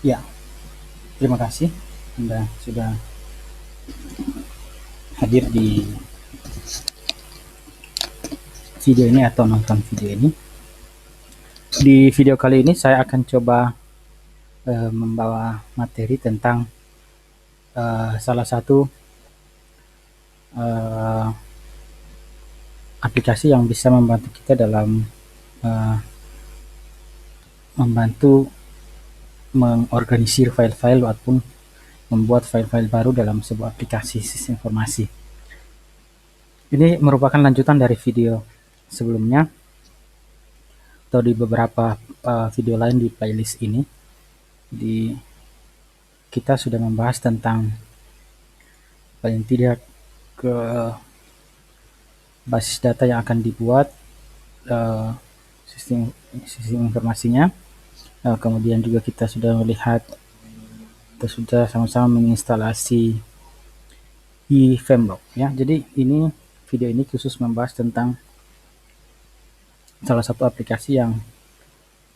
Ya, terima kasih Anda sudah hadir di video ini atau nonton video ini. Di video kali ini saya akan coba membawa materi tentang salah satu uh, aplikasi yang bisa membantu kita dalam uh, membantu mengorganisir file-file ataupun membuat file-file baru dalam sebuah aplikasi sistem informasi. Ini merupakan lanjutan dari video sebelumnya atau di beberapa video lain di playlist ini. Kita sudah membahas tentang paling tidak ke basis data yang akan dibuat, sistem informasinya. Kemudian juga kita sudah melihat, kita sudah sama-sama menginstalasi eFramework ya. Jadi video ini khusus membahas tentang salah satu aplikasi yang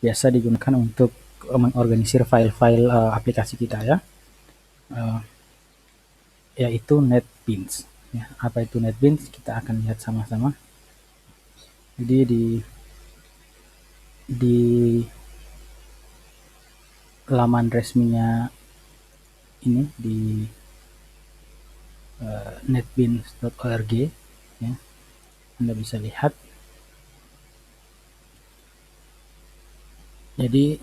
biasa digunakan untuk mengorganisir file-file aplikasi kita ya, yaitu NetBeans ya. Apa itu NetBeans? Kita akan lihat sama-sama. Jadi di laman resminya ini di netbeans.org ya, Anda bisa lihat. Jadi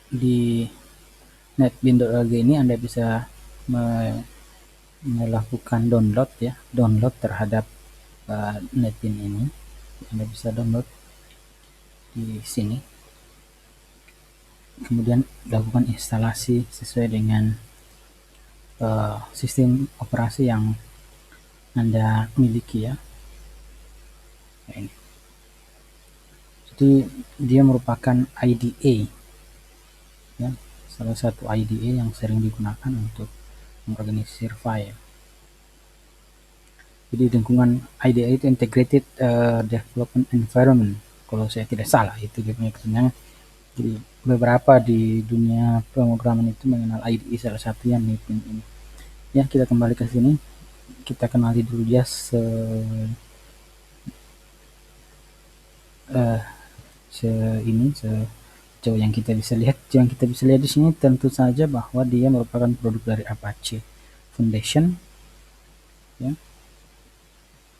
di netbeans.org ini Anda bisa melakukan download terhadap NetBeans ini. Anda bisa download di sini, kemudian lakukan instalasi sesuai dengan sistem operasi yang Anda miliki ya. Ini. Jadi dia merupakan IDE ya, salah satu IDE yang sering digunakan untuk mengorganisir file. Jadi lingkungan IDE itu Integrated Development Environment, kalau saya tidak salah itu dia punya ketenangan. Jadi beberapa di dunia pemrograman itu mengenal IDE, salah satu yang NetBeans ini. Ya, kita kembali ke sini. Kita kenali dulu ya sejauh yang kita bisa lihat. Yang kita bisa lihat di sini tentu saja bahwa dia merupakan produk dari Apache Foundation ya.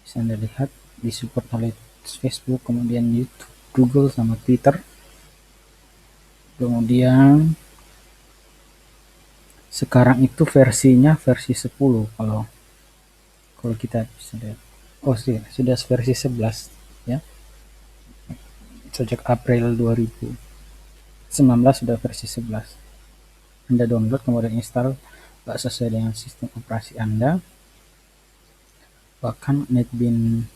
Bisa Anda lihat disupport oleh Facebook, kemudian YouTube, Google, sama Twitter. Kemudian sekarang itu versinya versi 10 kalau kita bisa lihat. Oh sih, sudah versi 11 ya. Sejak April 2019 sudah versi 11. Anda download kemudian install sesuai dengan sistem operasi Anda. Bahkan NetBeans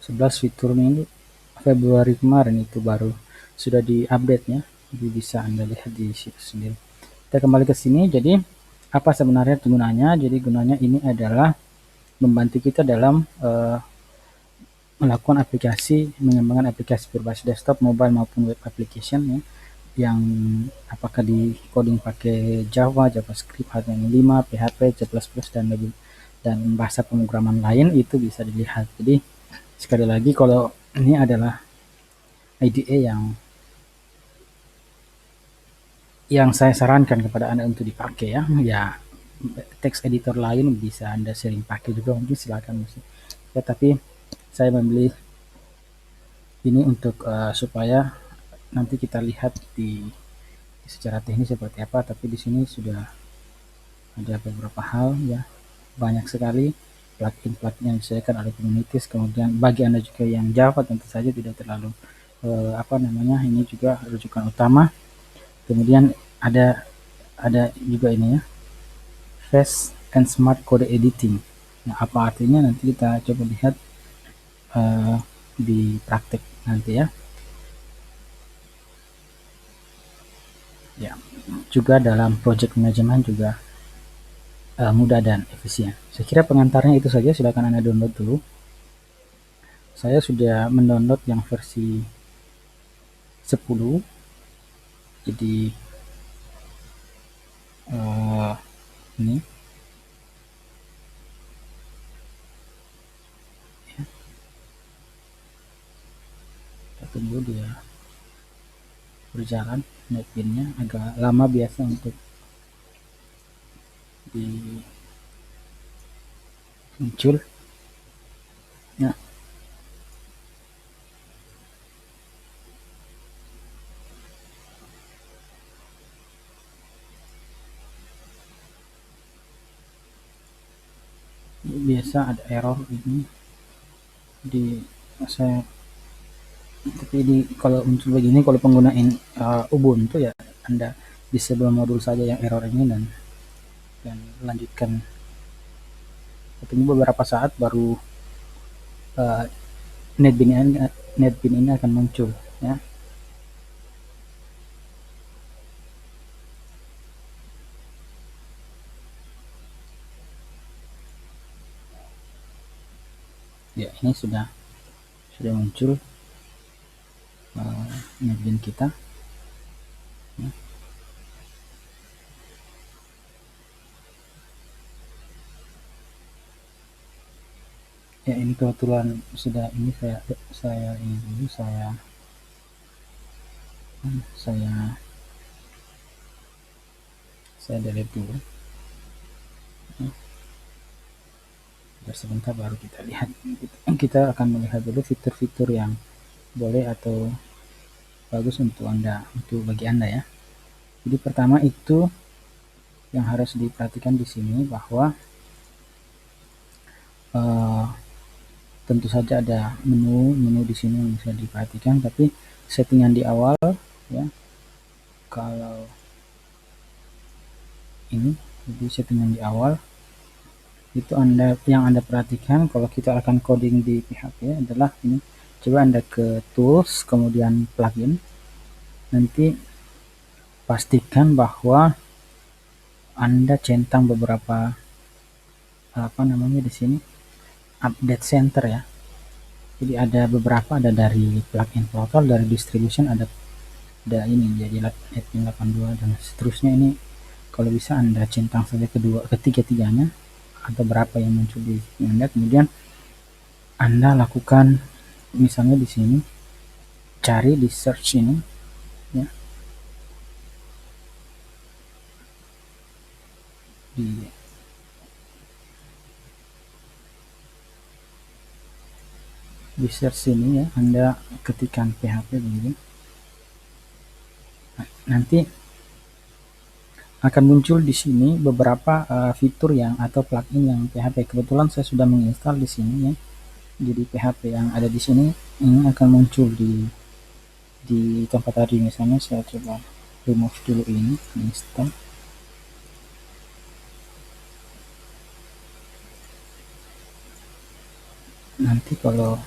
11 fiturnya ini Februari kemarin itu baru sudah diupdate ya. Jadi bisa Anda lihat di situ sendiri. Kita kembali ke sini. Jadi apa sebenarnya gunanya? Jadi gunanya ini adalah membantu kita dalam melakukan mengembangkan aplikasi berbasis desktop, mobile maupun web application ya, yang apakah di coding pakai Java, JavaScript, HTML5, PHP, C++ dan bahasa pemrograman lain itu bisa dilihat. Jadi sekali lagi kalau ini adalah IDE yang saya sarankan kepada Anda untuk dipakai ya. Ya, text editor lain bisa Anda sering pakai juga, mungkin silakan ya, tapi saya membeli ini untuk supaya nanti kita lihat secara teknis seperti apa. Tapi di sini sudah ada beberapa hal ya, banyak sekali plugin yang disediakan oleh communities. Kemudian bagi Anda juga yang Java tentu saja tidak terlalu ini juga rujukan utama. Kemudian ada juga ini ya, Fast and Smart Code Editing. Nah, apa artinya nanti kita coba lihat di praktek nanti ya. Ya, juga dalam project management juga mudah dan efisien. Saya kira pengantarnya itu saja. Silakan Anda download dulu. Saya sudah mendownload yang versi 10 Jadi ini kita tunggu dia berjalan. Netbinnya agak lama biasa untuk di muncul ya. Biasa ada error ini di saya, tapi kalau muncul begini kalau penggunain Ubuntu ya Anda disable modul saja yang error ini dan lanjutkan. Tunggu beberapa saat baru uh, netbin ini akan muncul ya. Ya, ini sudah muncul netbin kita ya. Ya, ini kebetulan sudah ini saya ini dulu saya delete dulu ya. Sebentar baru kita lihat. Kita akan melihat dulu fitur-fitur yang boleh atau bagus untuk bagi Anda ya. Jadi pertama itu yang harus diperhatikan di sini bahwa tentu saja ada menu di sini yang bisa diperhatikan, tapi settingan di awal ya, kalau ini jadi settingan di awal itu yang Anda perhatikan kalau kita akan coding di PHP adalah ini. Coba Anda ke tools kemudian plugin, nanti pastikan bahwa Anda centang beberapa di sini update center ya. Jadi ada beberapa, ada dari plugin portal, dari distribution ada ini jadi admin 82 dan seterusnya. Ini kalau bisa Anda centang saja ketiga-tiganya atau berapa yang muncul di Anda, kemudian Anda lakukan misalnya di sini cari di search ini ya, di search ini ya, Anda ketikkan PHP begini, nanti akan muncul di sini beberapa fitur atau plugin yang PHP. Kebetulan saya sudah menginstal di sini ya. Jadi PHP yang ada di sini ini akan muncul di tempat tadi. Misalnya saya coba remove dulu ini, install. Nanti kalau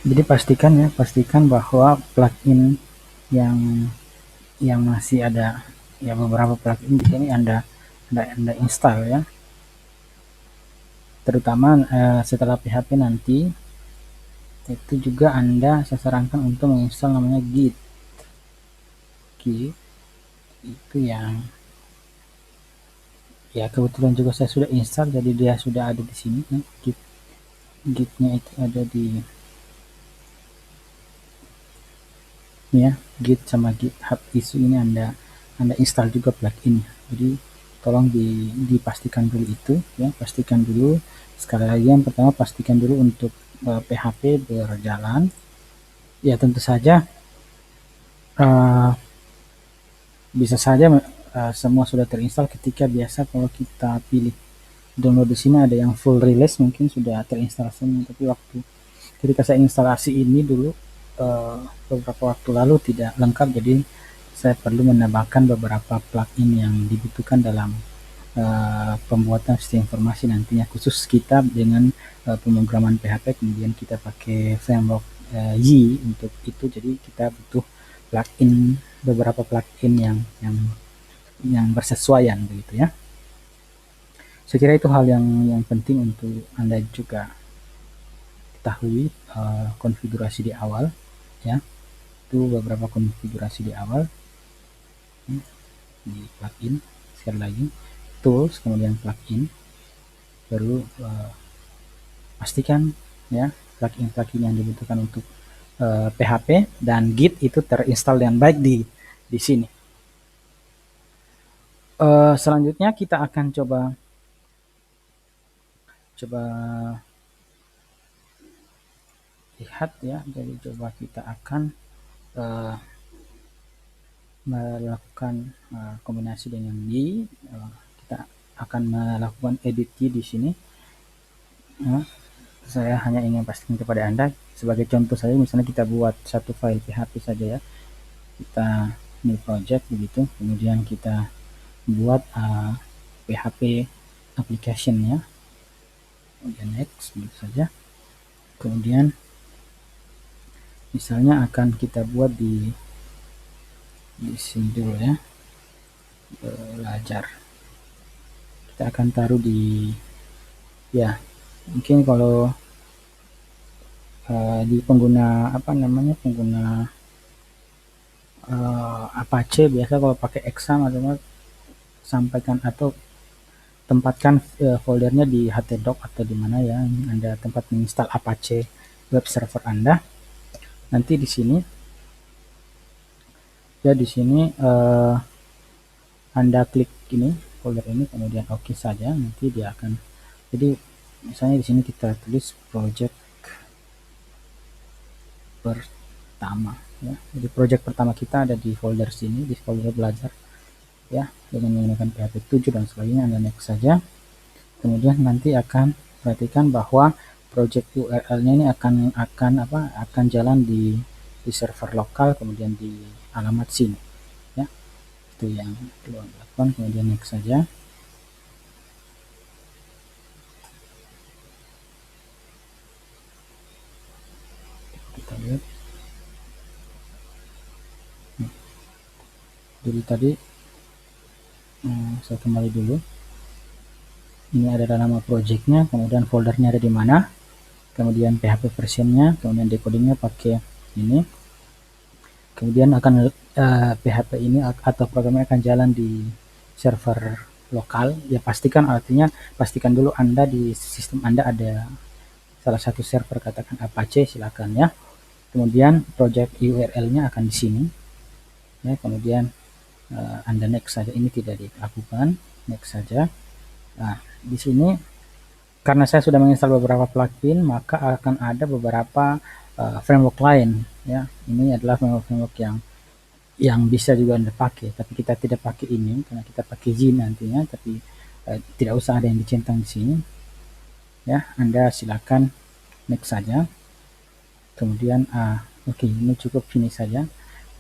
jadi pastikan bahwa plugin yang masih ada ya, beberapa plugin di sini Anda install ya. Terutama setelah PHP nanti itu juga saya sarankan untuk menginstal namanya Git itu yang ya kebetulan juga saya sudah install, jadi dia sudah ada di sini ya. Gitnya itu ada di ya, Git sama GitHub Issue ini Anda install juga plugin. Jadi tolong dipastikan dulu itu ya, pastikan dulu sekali lagi. Yang pertama pastikan dulu untuk PHP berjalan ya. Tentu saja bisa saja semua sudah terinstall ketika biasa kalau kita pilih download di sini ada yang full release mungkin sudah terinstall semua, tapi ketika saya instalasi ini dulu beberapa waktu lalu tidak lengkap, jadi saya perlu menambahkan beberapa plugin yang dibutuhkan dalam pembuatan sistem informasi nantinya, khusus kita dengan pemrograman PHP, kemudian kita pakai framework Y untuk itu. Jadi kita butuh plugin, beberapa plugin yang bersesuaian begitu ya. Saya kira itu hal yang penting untuk Anda juga ketahui, konfigurasi di awal ya. Itu beberapa konfigurasi di awal di plugin. Sekali lagi, tools kemudian plugin, baru pastikan ya plugin yang dibutuhkan untuk PHP dan Git itu terinstall dengan baik di sini. Selanjutnya kita akan coba lihat ya. Jadi coba kita akan melakukan kombinasi dengan Y. Kita akan melakukan edit Y di sini. Saya hanya ingin pastikan kepada Anda, sebagai contoh saja, misalnya kita buat satu file PHP saja ya. Kita new project begitu, kemudian kita buat PHP application ya, kemudian next begitu saja. Kemudian misalnya akan kita buat di sini dulu ya, belajar. Kita akan taruh di ya, mungkin kalau di pengguna pengguna Apache biasa kalau pakai exam atau sampaikan atau tempatkan foldernya di htdoc atau di mana ya Anda tempat menginstal Apache web server Anda. Nanti di sini ya, di sini Anda klik ini folder ini, kemudian oke saja, nanti dia akan, jadi misalnya di sini kita tulis project pertama ya. Jadi project pertama kita ada di folder sini, di folder belajar ya, dengan menggunakan PHP 7 dan sebagainya. Anda next saja. Kemudian nanti akan perhatikan bahwa project URL-nya ini akan jalan di server lokal, kemudian di alamat sini ya. Itu yang perlu Anda lakukan. Kemudian next saja. Kita lihat. Jadi tadi saya kembali dulu. Ini adalah nama projectnya, kemudian foldernya ada di mana, kemudian PHP versionnya, kemudian decodingnya pakai ini. Kemudian akan PHP ini atau programnya akan jalan di server lokal ya. Pastikan dulu Anda di sistem Anda ada salah satu server, katakan Apache, silakan ya. Kemudian project URL-nya akan di sini ya. Kemudian Anda next saja, ini tidak dilakukan, next saja. Nah, di sini karena saya sudah menginstal beberapa plugin, maka akan ada beberapa framework lain ya. Ini adalah framework yang bisa juga Anda pakai, tapi kita tidak pakai ini karena kita pakai Zin nantinya, tapi tidak usah ada yang dicentang di sini ya. Anda silakan next saja. Kemudian oke, ini cukup finish saja.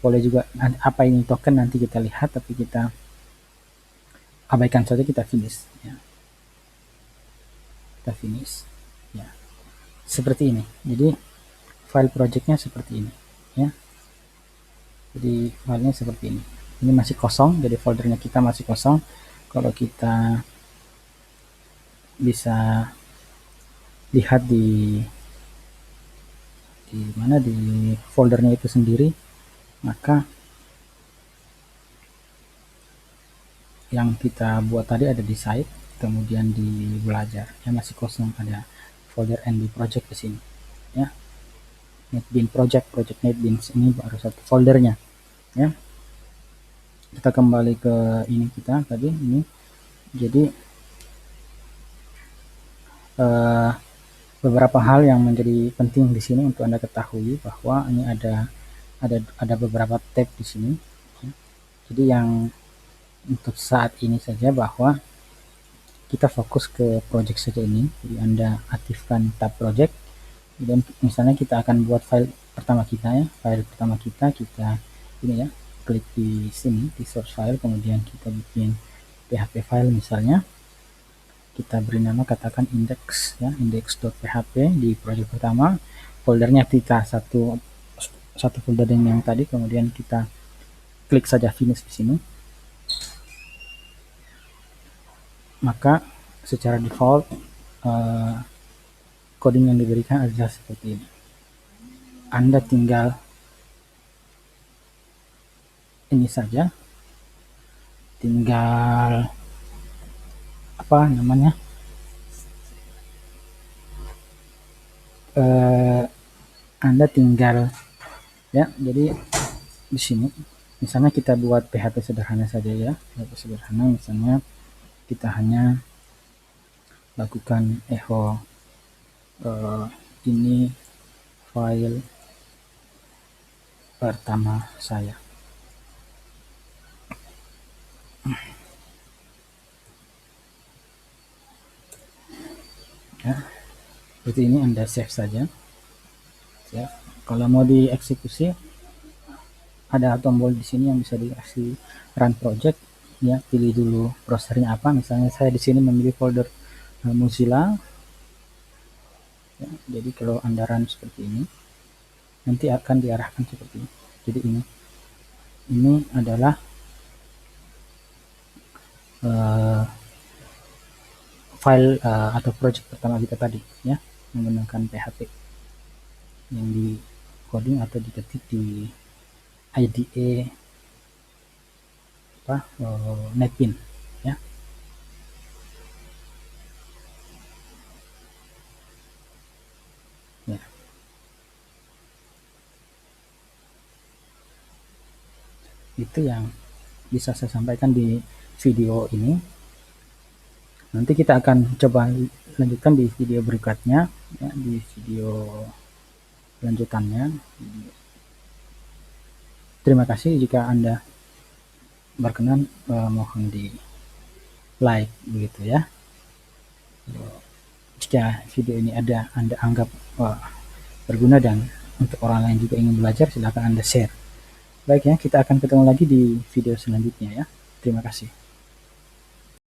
Boleh juga apa ini token nanti kita lihat, tapi kita abaikan saja, kita finish ya. Kita finish ya, seperti ini. Jadi file projectnya seperti ini ya. Jadi filenya seperti ini. Ini masih kosong, jadi foldernya kita masih kosong. Kalau kita bisa lihat di mana, di foldernya itu sendiri, maka yang kita buat tadi ada di site, kemudian di belajar ya masih kosong, ada folder NB project di sini ya. NetBeans project NetBeans ini baru satu foldernya ya. Kita kembali ke ini kita tadi ini. Jadi beberapa hal yang menjadi penting di sini untuk Anda ketahui, bahwa ini ada beberapa tab di sini ya. Jadi yang untuk saat ini saja bahwa kita fokus ke project saja ini. Jadi Anda aktifkan tab project, dan misalnya kita akan buat file pertama kita ya. File pertama kita ini ya, klik di sini di source file, kemudian kita bikin PHP file misalnya, kita beri nama katakan index ya, index.php di project pertama, foldernya kita satu folder yang tadi, kemudian kita klik saja finish di sini. Maka secara default coding yang diberikan adalah seperti ini. Anda tinggal ini saja, tinggal apa namanya, Anda tinggal ya, jadi di sini misalnya kita buat PHP sederhana saja ya, PHP sederhana misalnya kita hanya lakukan echo ini file pertama saya ya, seperti ini. Anda save saja ya. Kalau mau dieksekusi ada tombol di sini yang bisa dikasih run project ya, pilih dulu browsernya apa, misalnya saya di sini memilih folder Mozilla ya. Jadi kalau Anda run seperti ini nanti akan diarahkan seperti ini. Jadi ini adalah file atau project pertama kita tadi ya, menggunakan PHP yang di coding atau diketik di IDE Netbeans ya. Ya. Itu yang bisa saya sampaikan di video ini. Nanti kita akan coba lanjutkan di video berikutnya ya, di video lanjutannya. Terima kasih. Jika Anda berkenan, mohon di like begitu ya. Jika video ini Anda anggap berguna dan untuk orang lain juga ingin belajar, silakan Anda share. Baik ya, kita akan ketemu lagi di video selanjutnya ya. Terima kasih.